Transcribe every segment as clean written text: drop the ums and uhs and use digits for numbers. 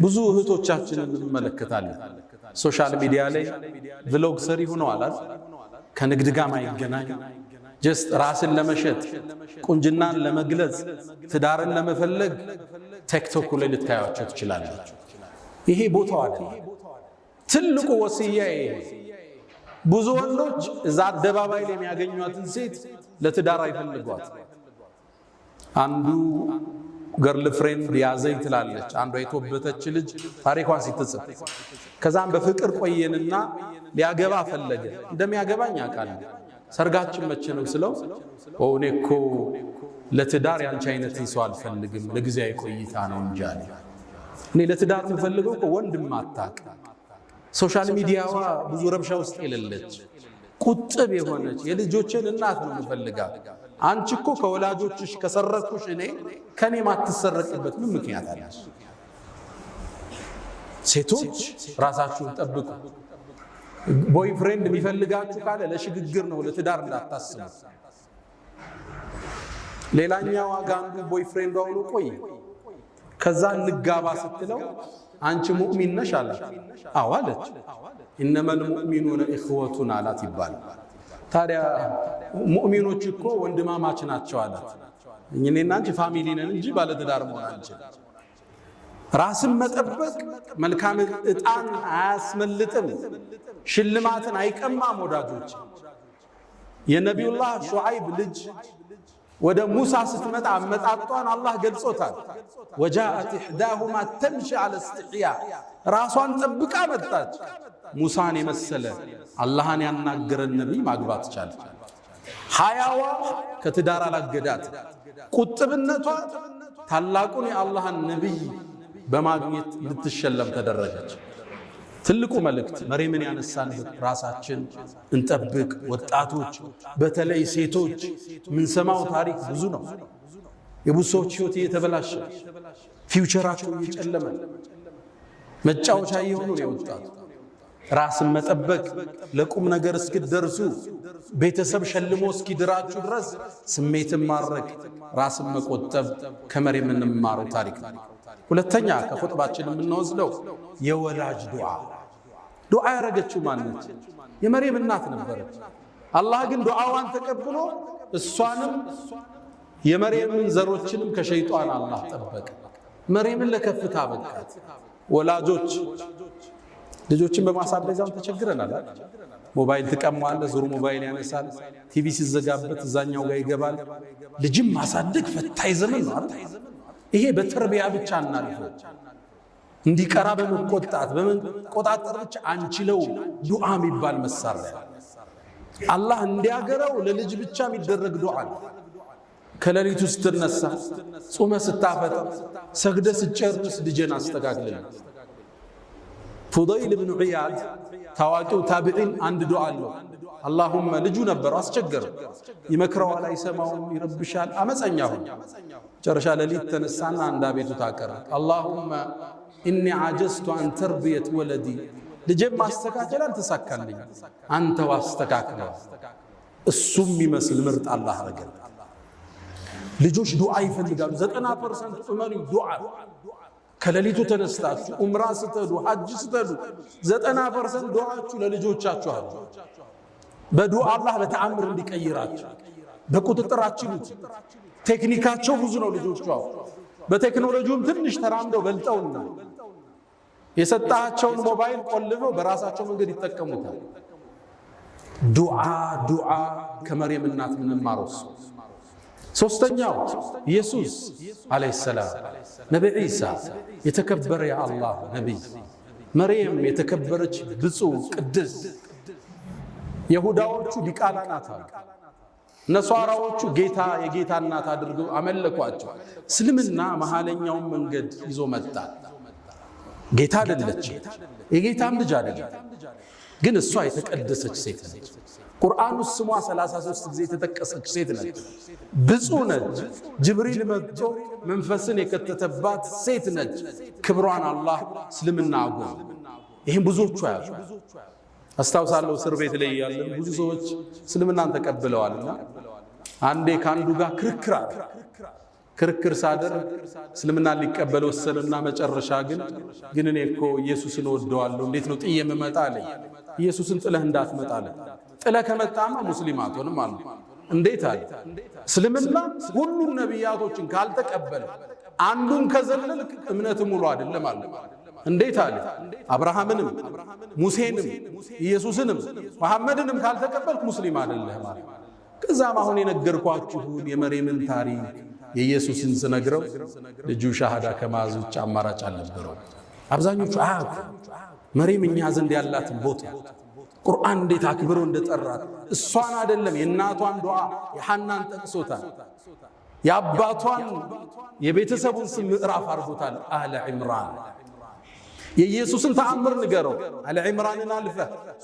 ብዙ እህቶቻችንን እንመለከታለን ሶሻል ሚዲያ ላይ ቭሎግ ሰሪ ሆነዋል ከንግድ ጋር ማይገናኝ ጀስት ራስን ለመሸጥ ቁንጅናን ለመግለጽ ትዳርን ለመፈለግ ቲክቶክ ላይ ልታያቸው ትችላላችሁ ይሄ ቦታው አይደለም ትልቁ ወሲያዬ ብዙ ወንዶች እዛ አደባባይ ላይ የሚያገኙአትን ሴት ለትዳር አይፈልጓት አንዱ ገርል ፍሬንድ ያዘኝ ትላለች አንዷ የተወበተች ልጅ ታሪኳን ሲትጽፍ ከዛም በፍቅር ቆየንና ሊያገባ ፈለገ እንደሚያገባኝ አቃል ሰርጋችን መቼ ነው ስለው ኦኔኮ ለትዳር ያንቺ አይነት ሰው አልፈልግም ለጊዜያዊ ቆይታ ነው እንጂ አለ እኔ ለትዳር የምፈልገው ወንድም አታቅ ሶሻል ሚዲያዋ ብዙ ረብሻ ውስጥ የሌለች ቁጥብ የሆነች የልጆችን እናት ነው የምፈልጋት አንቺ እኮ ከወላጆችሽ ከሰረኩሽ እኔ ከኔ ማትሰረቅበት ምን ምክንያት አለሽ ሴቶች ራሳችሁን ጠብቁ ቦይፍሬንድ የሚፈልጋችሁ ካለ ለሽግግር ነው ለትዳር እንዳታስቡ ሌላኛው አጋንዱ ቦይፍሬንድ አውሎ ቆይ ከዛ እንጋባ ስትለው አንቺ ሙእሚን ነሽ አለ አዎ አለች ኢነመል ሙእሚኑነ ኢኽወቱን አላት ይባል ታዲያ ሙእሚኖች እኮ ወንድማማች ናቸው አላት እኛና አንቺ ፋሚሊ ነን እንጂ ባለ ትዳር መሆን አንችልም ራስን መጠበቅ መልካም እጣን አያስመልጥም ሽልማትን አይቀማም ወዳጆች የነቢዩላህ ሹዓይብ ልጅ ወደ ሙሳ ስትመጣ አመጣጧን አላህ ገልጾታል ወጃአት ኢህዳሁማ ተምشي على استحياء ራሷን ጠብቃ መጣች ሙሳን የመሰለ አላህን ያናገረን ነብይ ማግባት ቻለ ሐያዋ ከትዳር አላገዳት ቁጥብነቷ ታላቁን የአላህን ነብይ በማግኘት ልትሸለም ተደረገች ትልቁ መልእክት መርየምን ያነሳንበት ራሳችን እንጠብቅ ወጣቶች በተለይ ሴቶች ምን ሰማው ታሪክ ብዙ ነው የብዙዎች ህይወት እየተበላሸ ፊውቸራቸው እየጨለመ መጫወቻ እየሆኑ ነው የወጣቱ ራስን መጠበቅ ለቁም ነገር እስኪደርሱ ቤተሰብ ሸልሞ እስኪድራችሁ ድረስ ስሜትን ማረክ ራስን መቆጠብ ከመርየም እንማረው ታሪክ ነው ሁለተኛ ከኹጥባችን የምንወስደው የወላጅ ዱዓ ያረገችው ማንነት የመርየም እናት ነበረች አላህ ግን ዱዓዋን ተቀብሎ እሷንም የመርየምን ዘሮችንም ከሸይጣን አላህ ጠበቀ መርየምን ለከፍታ በቃት ወላጆች ልጆችን በማሳደጋው ተቸግረናል ሞባይል ተቀማለ ዙሩ ሞባይል ያነሳል ቲቪ ሲዘጋበት እዛኛው ጋር ይገባል ልጅም ማሳደግ ፈታኝ ዘመን ነው ይሄ በተርቢያ ብቻ እናልፈው እንዲቀራ በመቆጣጠር ብቻ አንችለው ዱዓ የሚባል መሳሪያ አላህ እንዲያገረው ለልጅ ብቻ የሚደረግ ዱዓ ከሌሊቱ ስትነሳ ጾመ ስታፈጥ ሰግደ ስጨርስ ልጅን አስተካክልልኝ ፉዳይል ኢብኑ ዒያድ ታዋቂው ታቢዒን አንድ ዱዓ አለው اللهم ልጁ ነበር አስቸገረ ይመክረዋል አይሰማውም ይረብሻል አመፀኛ ሆነ ጨረሻ ለሊት ተነሳና አንዳ ቤቱ ታቀረ اللهم اني عجزت عن تربيه ولدي ልጄም ማስተካከል አልተሳካልኝ አንተ ዋስተካክለው እሱም ይመስል ምርጥ አላህ አረገ ልጆች ዱዓ ይፈልጋሉ 90% ዑመሪ ዱዓ ከሌሊቱ ተነስታችሁ ዑምራ ስትሄዱ ሐጅ ስትሄዱ 90% ዱዓችሁ ለልጆቻችሁ አሉ በዱዓ አላህ በተአምር እንዲቀይራችሁ በቁጥጥራችሁ ቴክኒካቸው ብዙ ነው ልጆቹ በቴክኖሎጂውም ትንሽ ተራምደው በልጠውና የሰጣቸውን ሞባይል ቆልፈው በራሳቸው መንገድ ይተከሙታል ዱዓ ከመርየም እናት ምንማረው ሶስተኛው ኢየሱስ አለይሂ ሰላም ነብይ ኢሳ የተከበረ የአላህ ነብይ መርየም የተከበረች ብፁዕ ቅድስ ይሁዳዎቹ ዲቃላ ናት ነሷራዎቹ ጌታ የጌታ እናት አድርገው አመለኳቸው እስልምና መሐለኛውን መንገድ ይዞ መጣ ጌታ አይደለች የጌታም ልጅ አይደለም ግን እሷ የተቀደሰች ሴት ነች ቁርአኑ ስሟ 33 ጊዜ የተጠቀሰች ሴት ነች ብፁዕ ነች ጅብሪል መጥቶ መንፈስን የከተተባት ሴት ነች ክብሯን አላህ እስልምና አጎ ይሄን ብዙዎቹ ያዙ አስታውሳለሁ እስር ቤት ላይ ያለን ብዙ ሰዎች እስልምናን ተቀብለዋልና አንዴ ካንዱ ጋር ክርክር ክርክር ሳደር እስልምና ሊቀበል ወሰነና መጨረሻ ግን እኔ እኮ ኢየሱስን ወደዋለሁ እንዴት ነው ጥዬ የምመጣ አለኝ። ኢየሱስን ጥለህ እንዳትመጣ አለ። ጥለህ ከመጣማ ሙስሊም አትሆንም አለ። እንዴት አለ? እስልምና ሁሉም ነቢያቶችን ካልተቀበለ አንዱን ከዘለልክ እምነት ሙሉ አይደለም አለ። እንዴት አለ? አብርሃምንም ሙሴንም ኢየሱስንም መሐመድንም ካልተቀበልክ ሙስሊም አይደለህም አለ። ከዛም አሁን የነገርኳችሁን የመርየምን ታሪክ የኢየሱስን ስነግረው ልጁ ሻሃዳ ከማዝ ውጭ አማራጭ አልነበረው። አብዛኞቹ መርየም እኛ ዘንድ ያላትን ቦታ ቁርአን እንዴት አክብሮ እንደጠራት እሷን አይደለም የእናቷን ዱዓ የሐናን ጠቅሶታል። የአባቷን የቤተሰቡን ስም ምዕራፍ አድርጎታል። አለ ዒምራን የኢየሱስን ተአምር ንገረው። አለ ዒምራንን አልፈ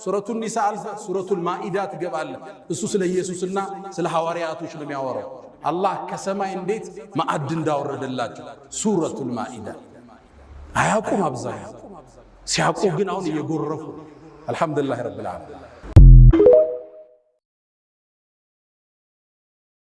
ሱረቱን ኒሳ አልፈ ሱረቱል ማኢዳ ትገባለህ። እሱ ስለ ኢየሱስና ስለ ሐዋርያቶች ነው የሚያወራው። አላህ ከሰማይ እንዴት ማዕድ እንዳወረደላቸው ሱረቱል ማኢዳ አያውቁም። አብዛኛው ሲያውቁ ግን አሁን እየጎረፉ አልሐምዱሊላህ ረብል ዓለሚን